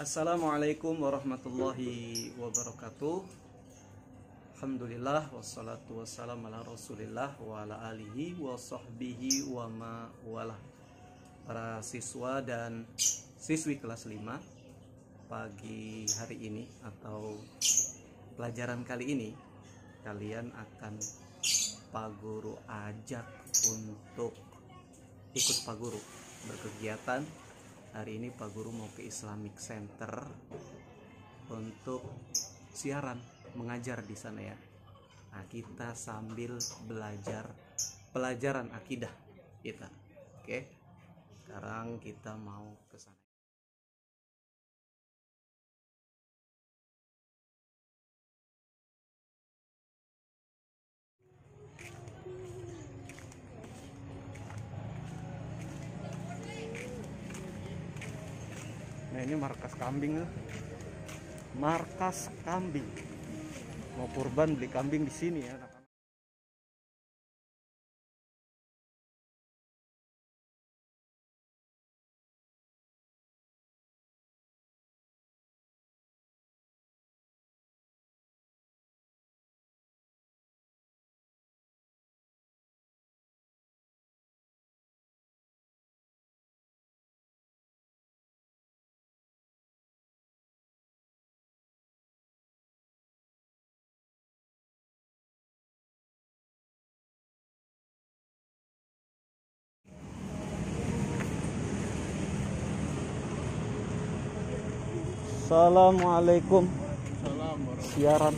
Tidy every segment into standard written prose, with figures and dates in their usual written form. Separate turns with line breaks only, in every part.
Assalamualaikum warahmatullahi wabarakatuh. Alhamdulillah wassalatu wassalamu ala rasulillah wa ala alihi wa sahbihi wa ma walah. Para siswa dan siswi kelas 5, pagi hari ini atau pelajaran kali ini kalian akan Pak Guru ajak untuk ikut Pak Guru berkegiatan. Hari ini Pak Guru mau ke Islamic Center untuk siaran, mengajar di sana ya. Nah, kita sambil belajar pelajaran akidah kita. Oke. Sekarang kita mau ke sana. Nah, ini markas kambing, markas kambing. Mau kurban beli kambing di sini ya. Assalamualaikum. Siaran.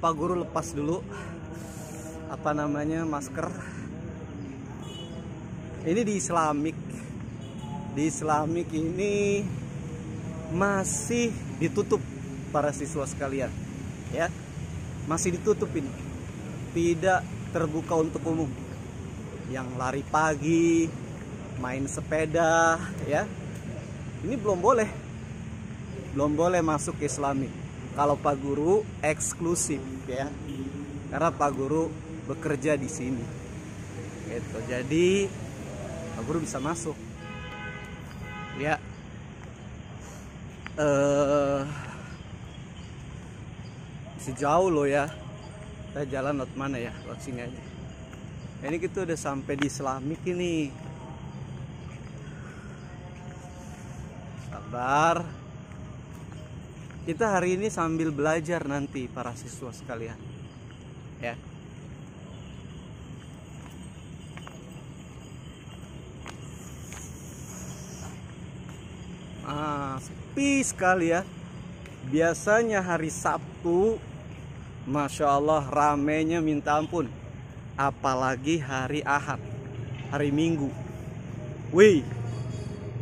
Pak Guru lepas dulu masker. Ini di Islamic. Di Islamic ini masih ditutup para siswa sekalian ya, masih ditutup ini, tidak terbuka untuk umum. Yang lari pagi, main sepeda ya, ini belum boleh masuk ke Islamic. Kalau Pak Guru eksklusif ya, karena Pak Guru bekerja di sini gitu, jadi Pak Guru bisa masuk ya. Masih jauh loh ya. Kita jalan lewat mana ya? Lewat sini aja. Ini kita udah sampai di Islamic ini. Sabar. Kita hari ini sambil belajar nanti para siswa sekalian. Ya. Sepi sekali ya. Biasanya hari Sabtu, Masya Allah ramenya minta ampun. Apalagi hari Ahad, hari Minggu. Wih,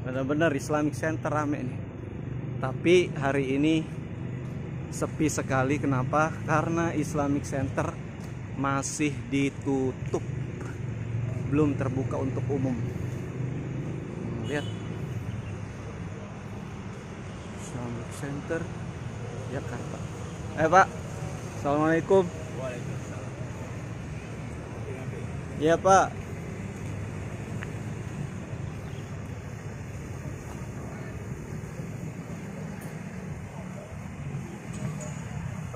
benar-benar Islamic Center rame nih. Tapi hari ini sepi sekali. Kenapa? Karena Islamic Center masih ditutup, belum terbuka untuk umum. Lihat, Islamic Center Jakarta. Pak, assalamualaikum.
Waalaikumsalam.
Ya Pak.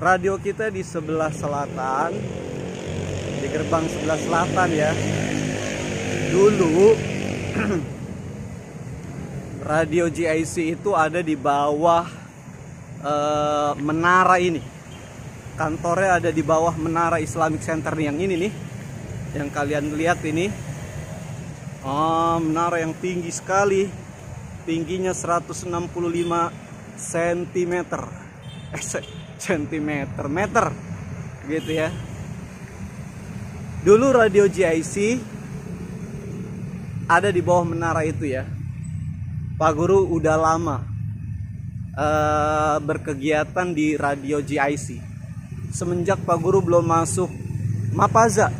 Radio kita di sebelah selatan, di gerbang sebelah selatan ya. Dulu radio GIC itu ada di bawah menara ini. Kantornya ada di bawah menara Islamic Center yang ini nih, yang kalian lihat ini. Menara yang tinggi sekali, tingginya 165 cm, meter gitu ya. Dulu radio GIC ada di bawah menara itu ya. Pak Guru udah lama berkegiatan di radio GIC. Semenjak Pak Guru belum masuk Mapaza,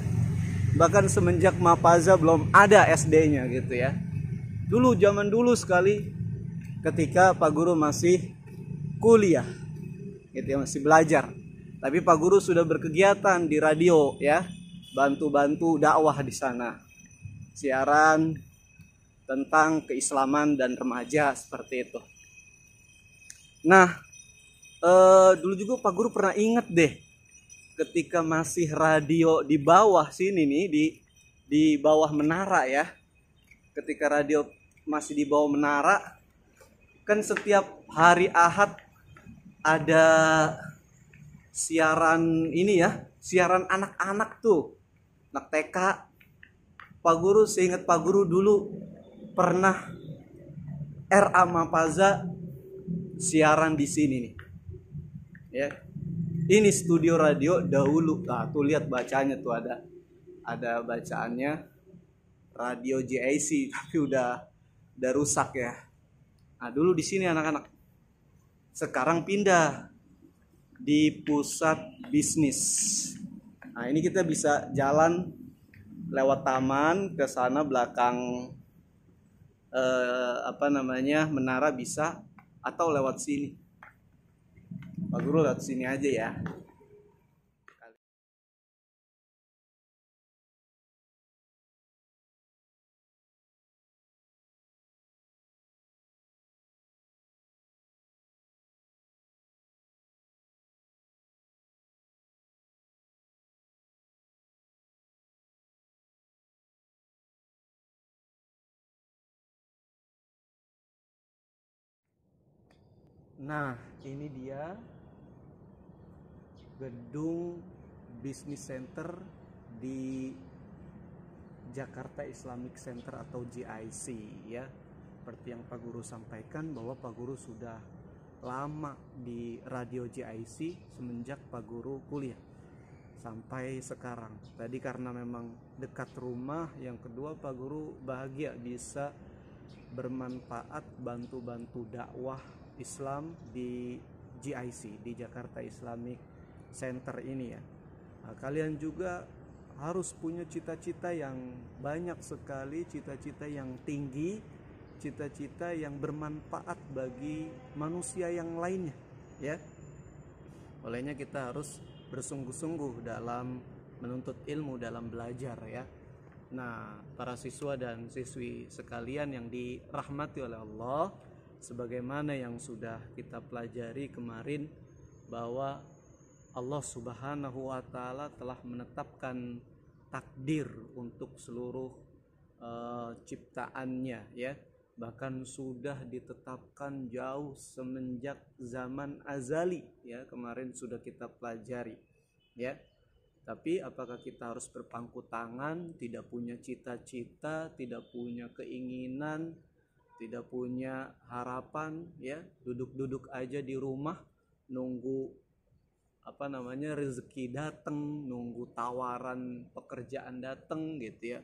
bahkan semenjak Mapaza belum ada SD-nya gitu ya. Dulu, zaman dulu sekali, ketika Pak Guru masih kuliah, gitu ya, masih belajar. Tapi Pak Guru sudah berkegiatan di radio ya, bantu-bantu dakwah di sana, siaran tentang keislaman dan remaja seperti itu. Nah, dulu juga Pak Guru pernah ingat deh, ketika masih radio di bawah sini nih, di bawah menara ya. Ketika radio masih di bawah menara, kan setiap hari Ahad ada siaran ini ya, siaran anak-anak tuh, anak TK. Pak Guru, seingat Pak Guru dulu pernah RA Mapaza siaran di sini nih. Ya. Ini studio radio dahulu. Nah, tuh lihat bacanya tuh ada bacaannya radio JIC, tapi udah rusak ya. Nah, dulu di sini anak-anak. Sekarang pindah di pusat bisnis. Nah, ini kita bisa jalan lewat taman ke sana belakang menara bisa, atau lewat sini. Pak Guru lewat sini aja ya. Nah, ini dia gedung Business Center di Jakarta Islamic Center atau JIC ya. Seperti yang Pak Guru sampaikan bahwa Pak Guru sudah lama di radio JIC semenjak Pak Guru kuliah sampai sekarang. Tadi karena memang dekat rumah, yang kedua Pak Guru bahagia bisa bermanfaat bantu-bantu dakwah Islam di JIC, di Jakarta Islamic Center ini ya. Nah, kalian juga harus punya cita-cita yang banyak sekali, cita-cita yang tinggi, cita-cita yang bermanfaat bagi manusia yang lainnya ya. Olehnya kita harus bersungguh-sungguh dalam menuntut ilmu, dalam belajar ya. Nah, para siswa dan siswi sekalian yang dirahmati oleh Allah, sebagaimana yang sudah kita pelajari kemarin bahwa Allah Subhanahu wa Ta'ala telah menetapkan takdir untuk seluruh ciptaannya ya. Bahkan sudah ditetapkan jauh semenjak zaman azali ya, kemarin sudah kita pelajari ya. Tapi apakah kita harus berpangku tangan, tidak punya cita-cita, tidak punya keinginan, tidak punya harapan ya, duduk-duduk aja di rumah nunggu rezeki datang, nunggu tawaran pekerjaan datang gitu ya.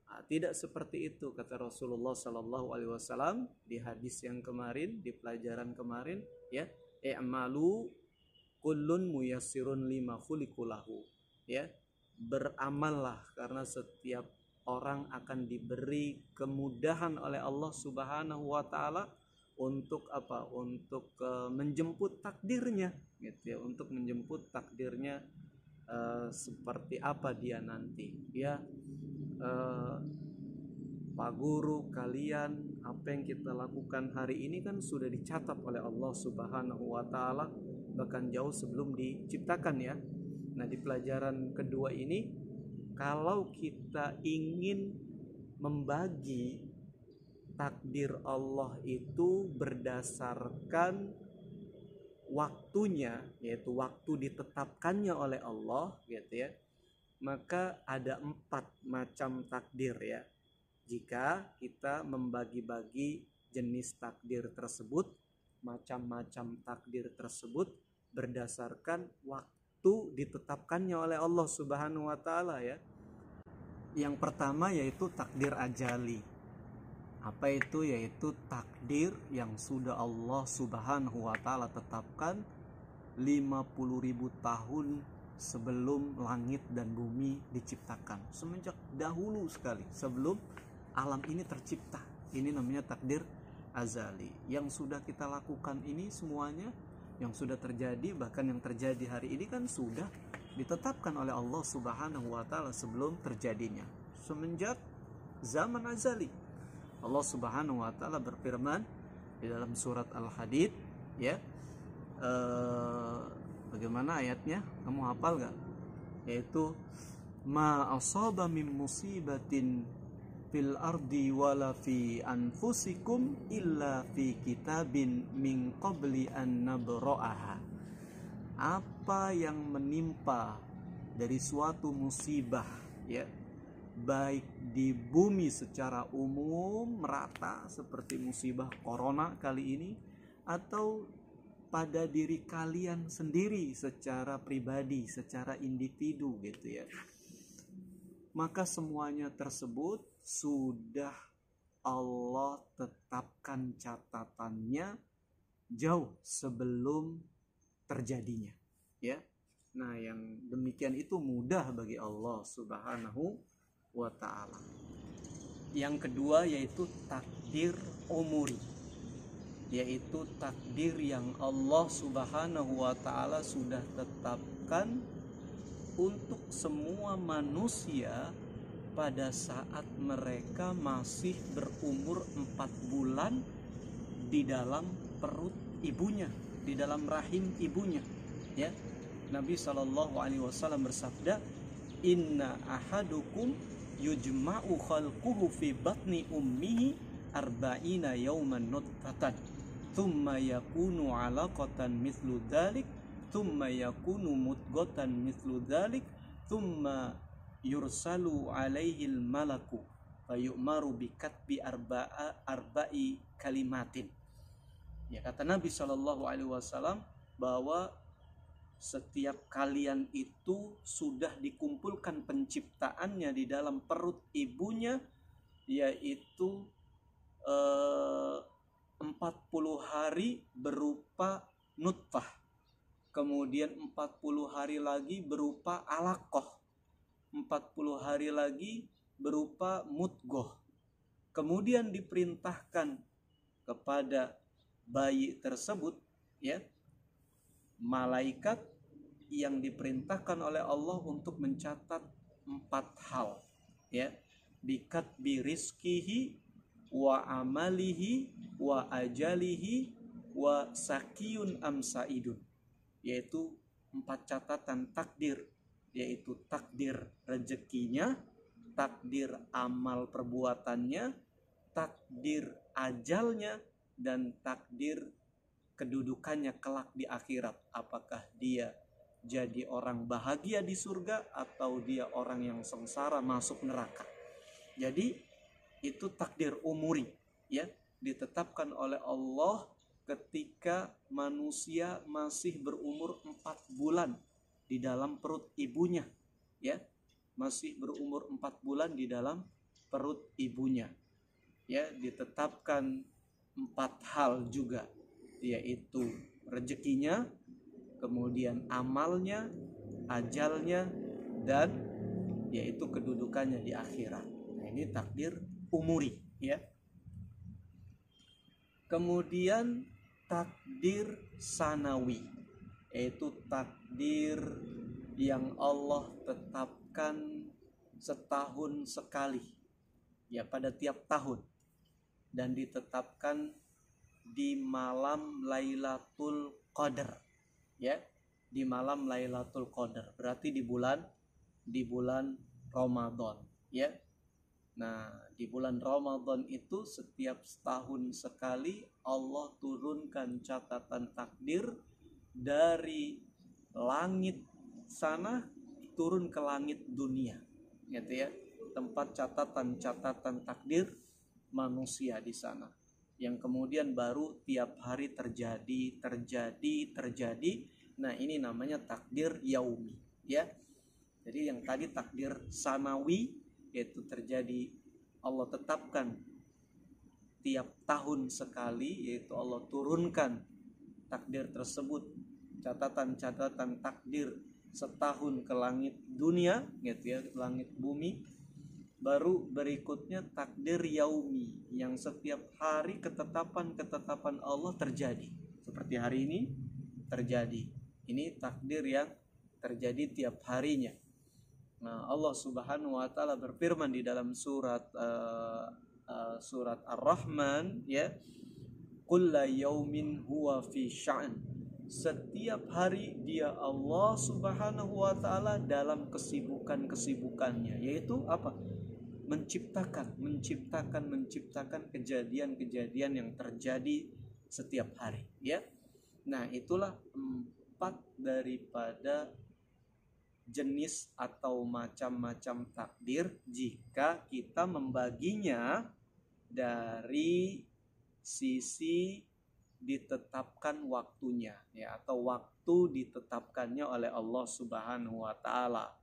Nah, tidak seperti itu kata Rasulullah Sallallahu Alaihi Wasallam di hadis yang kemarin, di pelajaran kemarin ya, i'malu kullun muyassirun lima khuliqulahu ya, beramallah karena setiap orang akan diberi kemudahan oleh Allah Subhanahu wa Ta'ala untuk apa? Untuk menjemput takdirnya gitu ya, untuk menjemput takdirnya seperti apa dia nanti ya. Pak Guru, kalian, apa yang kita lakukan hari ini kan sudah dicatat oleh Allah Subhanahu wa Ta'ala bahkan jauh sebelum diciptakan ya. Nah, di pelajaran kedua ini, kalau kita ingin membagi takdir Allah itu berdasarkan waktunya, yaitu waktu ditetapkannya oleh Allah gitu ya, maka ada 4 macam takdir ya. Jika kita membagi-bagi jenis takdir tersebut, macam-macam takdir tersebut berdasarkan waktu ditetapkannya oleh Allah Subhanahu wa Ta'ala ya. Yang pertama yaitu takdir ajali. Apa itu? Yaitu takdir yang sudah Allah Subhanahu wa Ta'ala tetapkan 50.000 tahun sebelum langit dan bumi diciptakan, semenjak dahulu sekali sebelum alam ini tercipta. Ini namanya takdir azali. Yang sudah kita lakukan ini semuanya, yang sudah terjadi, bahkan yang terjadi hari ini kan sudah ditetapkan oleh Allah Subhanahu wa taala sebelum terjadinya, semenjak zaman azali. Allah Subhanahu wa taala berfirman di dalam surat Al-Hadid, ya. Bagaimana ayatnya? Kamu hafal gak? Yaitu ma asaba min musibatin fil ardi wala fi anfusikum illa fi kitabin min qabli an nabra'aha. Apa yang menimpa dari suatu musibah, ya, baik di bumi secara umum merata seperti musibah corona kali ini, atau pada diri kalian sendiri secara pribadi, secara individu gitu ya, maka semuanya tersebut sudah Allah tetapkan catatannya jauh sebelum terjadinya, ya. Nah, yang demikian itu mudah bagi Allah Subhanahu wa ta'ala. Yang kedua yaitu takdir umuri, yaitu takdir yang Allah Subhanahu wa ta'ala sudah tetapkan untuk semua manusia pada saat mereka masih berumur 4 bulan di dalam perut ibunya, di dalam rahim ibunya, ya. Nabi SAW bersabda, inna ahadukum yujma'u khalquhu fi batni ummihi arba'ina yawman nutfatan thumma yakunu 'alaqatan mithlu dhalik thumma yakunu mudghatan mithlu dhalik thumma yursalu 'alaihil malaku fayu'maru bikatbi arba'i kalimatin. Ya, kata Nabi SAW bahwa setiap kalian itu sudah dikumpulkan penciptaannya di dalam perut ibunya, yaitu 40 hari berupa nutfah, kemudian 40 hari lagi berupa alaqah, 40 hari lagi berupa mudghah. Kemudian diperintahkan kepada bayi tersebut, ya, malaikat yang diperintahkan oleh Allah untuk mencatat 4 hal, ya, bikatbi rizkihi wa amalihi wa ajalihi wa sakiyun amsaidun, yaitu 4 catatan takdir, yaitu takdir rezekinya, takdir amal perbuatannya, takdir ajalnya, dan takdir kedudukannya kelak di akhirat. Apakah dia jadi orang bahagia di surga atau dia orang yang sengsara masuk neraka. Jadi itu takdir umuri, ya, ditetapkan oleh Allah ketika manusia masih berumur 4 bulan di dalam perut ibunya, ya, masih berumur 4 bulan di dalam perut ibunya, ya. Ditetapkan 4 hal juga, yaitu rezekinya, kemudian amalnya, ajalnya, dan yaitu kedudukannya di akhirat. Nah, ini takdir umuri, ya. Kemudian takdir sanawi, yaitu takdir yang Allah tetapkan setahun sekali, ya, pada tiap tahun, dan ditetapkan di malam Lailatul Qadar, ya, di malam Lailatul Qadar, berarti di bulan Ramadan, ya. Nah, di bulan Ramadan itu setiap setahun sekali Allah turunkan catatan takdir dari langit sana turun ke langit dunia, gitu ya, tempat catatan takdir manusia di sana, yang kemudian baru tiap hari terjadi. Nah, ini namanya takdir yaumi, ya. Jadi yang tadi takdir sanawi, yaitu terjadi, Allah tetapkan tiap tahun sekali, yaitu Allah turunkan takdir tersebut, catatan takdir setahun ke langit dunia, gitu ya, langit bumi. Baru berikutnya takdir yaumi, yang setiap hari ketetapan Allah terjadi. Seperti hari ini terjadi. Ini takdir yang terjadi tiap harinya. Nah, Allah Subhanahu wa taala berfirman di dalam surat Ar-Rahman, ya, kulla yaumin huwa fi sya'an. Setiap hari dia Allah Subhanahu wa taala dalam kesibukannya, yaitu apa? Menciptakan kejadian yang terjadi setiap hari, ya. Nah, itulah 4 daripada jenis atau macam-macam takdir jika kita membaginya dari sisi ditetapkan waktunya, ya, atau waktu ditetapkannya oleh Allah Subhanahu wa taala,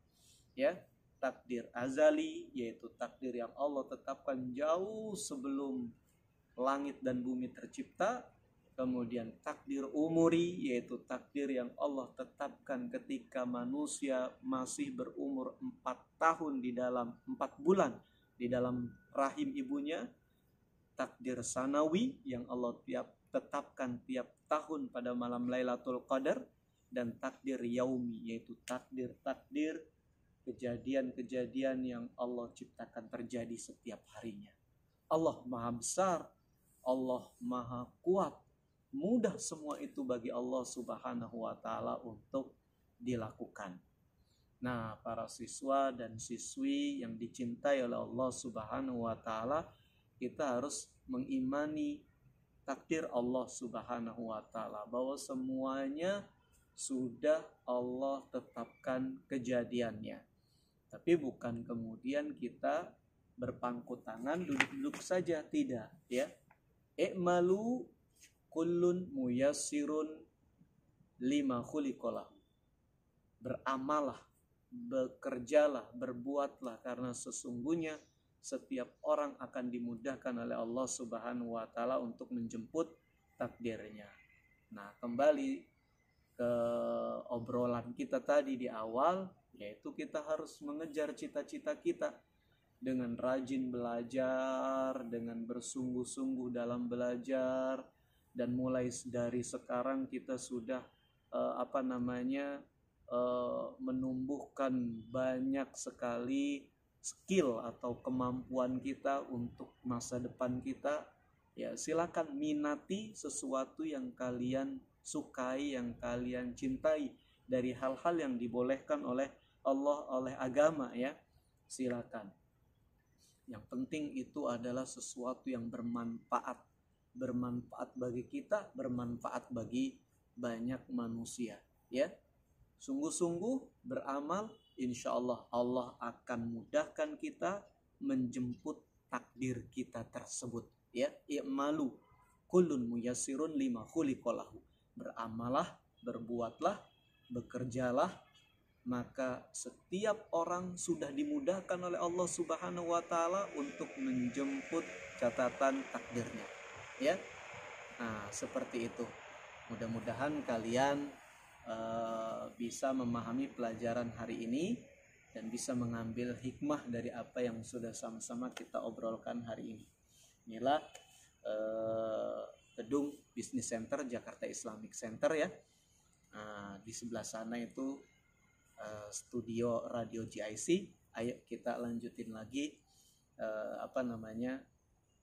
ya. Takdir azali, yaitu takdir yang Allah tetapkan jauh sebelum langit dan bumi tercipta. Kemudian takdir umuri, yaitu takdir yang Allah tetapkan ketika manusia masih berumur 4 tahun di dalam 4 bulan di dalam rahim ibunya. Takdir sanawi yang Allah tetapkan tiap tahun pada malam Lailatul Qadar. Dan takdir yaumi, yaitu takdir kejadian-kejadian yang Allah ciptakan terjadi setiap harinya. Allah Maha Besar, Allah Maha Kuat. Mudah semua itu bagi Allah Subhanahu wa taala untuk dilakukan. Nah, para siswa dan siswi yang dicintai oleh Allah Subhanahu wa taala, kita harus mengimani takdir Allah Subhanahu wa taala, bahwa semuanya sudah Allah tetapkan kejadiannya. Tapi bukan kemudian kita berpangku tangan duduk-duduk saja, tidak, ya. I'malu kullun muyassirun lima khuliqalah. Beramallah, bekerjalah, berbuatlah, karena sesungguhnya setiap orang akan dimudahkan oleh Allah Subhanahu wa taala untuk menjemput takdirnya. Nah, kembali ke obrolan kita tadi di awal, yaitu kita harus mengejar cita-cita kita dengan rajin belajar, dengan bersungguh-sungguh dalam belajar, dan mulai dari sekarang kita sudah menumbuhkan banyak sekali skill atau kemampuan kita untuk masa depan kita. Ya, silakan minati sesuatu yang kalian sukai, yang kalian cintai dari hal-hal yang dibolehkan oleh Allah, oleh agama, ya. Silakan. Yang penting itu adalah sesuatu yang bermanfaat bagi kita, bermanfaat bagi banyak manusia, ya. Sungguh-sungguh beramal, insya Allah Allah akan mudahkan kita menjemput takdir kita tersebut, ya. I'malu kullun muyassirun lima khuliqalahu. Beramalah, berbuatlah, bekerjalah, maka setiap orang sudah dimudahkan oleh Allah Subhanahu wa taala untuk menjemput catatan takdirnya, ya. Nah, seperti itu. Mudah-mudahan kalian bisa memahami pelajaran hari ini dan bisa mengambil hikmah dari apa yang sudah sama-sama kita obrolkan hari ini. Inilah gedung Business Center Jakarta Islamic Center, ya. Di sebelah sana itu studio radio GIC. Ayo kita lanjutin lagi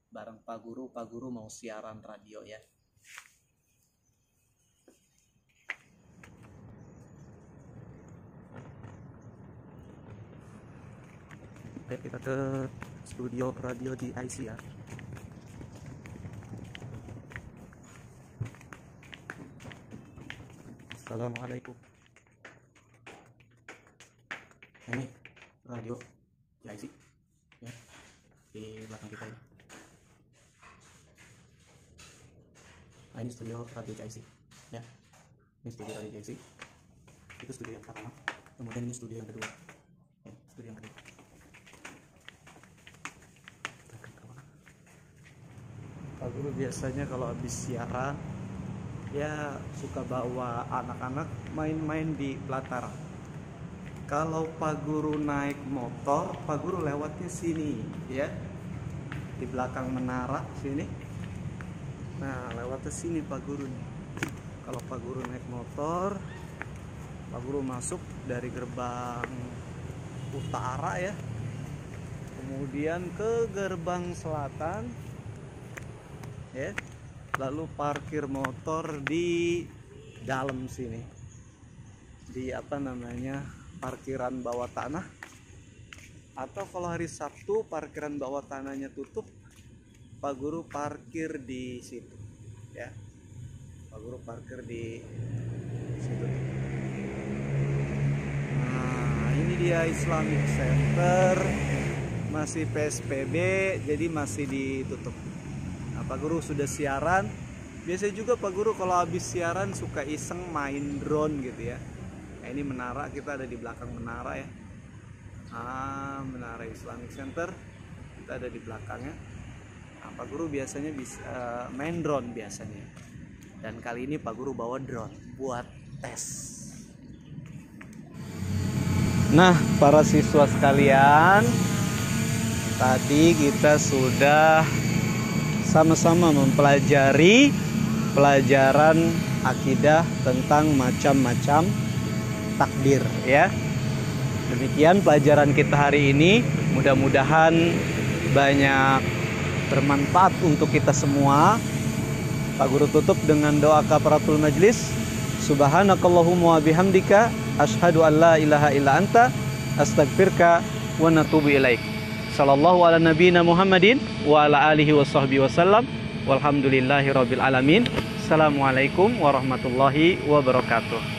bareng Pak Guru mau siaran radio, ya. Oke, kita ke studio radio GIC, ya. Assalamualaikum. Ini radio GIC, ya, di belakang kita, ya. Nah, ini studio radio GIC, ya. Ini studio radio GIC. Itu studio yang pertama. Kemudian ini studio yang kedua, ya, studio yang kedua. Pak Guru biasanya kalau habis siaran, ya, suka bawa anak-anak main-main di pelataran. Kalau Pak Guru naik motor, Pak Guru lewatnya sini ya, di belakang menara sini. Nah, lewatnya sini Pak Guru nih. Kalau Pak Guru naik motor, Pak Guru masuk dari gerbang utara ya, kemudian ke gerbang selatan ya, lalu parkir motor di dalam sini, di parkiran bawah tanah. Atau kalau hari Sabtu parkiran bawah tanahnya tutup, Pak Guru parkir di situ ya. Pak Guru parkir di situ. Nah, ini dia Islamic Center, masih PSBB, jadi masih ditutup. Nah, Pak Guru sudah siaran. Biasanya juga Pak Guru kalau habis siaran suka iseng main drone gitu ya. Nah, ini menara, kita ada di belakang menara ya. Menara Islamic Center, kita ada di belakangnya. Nah, Pak Guru biasanya bisa main drone biasanya. Dan kali ini Pak Guru bawa drone buat tes. Nah, para siswa sekalian, tadi kita sudah sama-sama mempelajari pelajaran akidah tentang macam-macam takdir ya. Demikian pelajaran kita hari ini, mudah-mudahan banyak bermanfaat untuk kita semua. Pak Guru tutup dengan doa kafaratul majlis. Subhanakallahumma wa bihamdika asyhadu an la ilaha illa anta astaghfiruka wa natubu ilaik. Sallallahu ala nabiyina Muhammadin wa ala alihi wa sahbihi wasallam. Walhamdulillahi rabbil alamin. Assalamualaikum warahmatullahi wabarakatuh.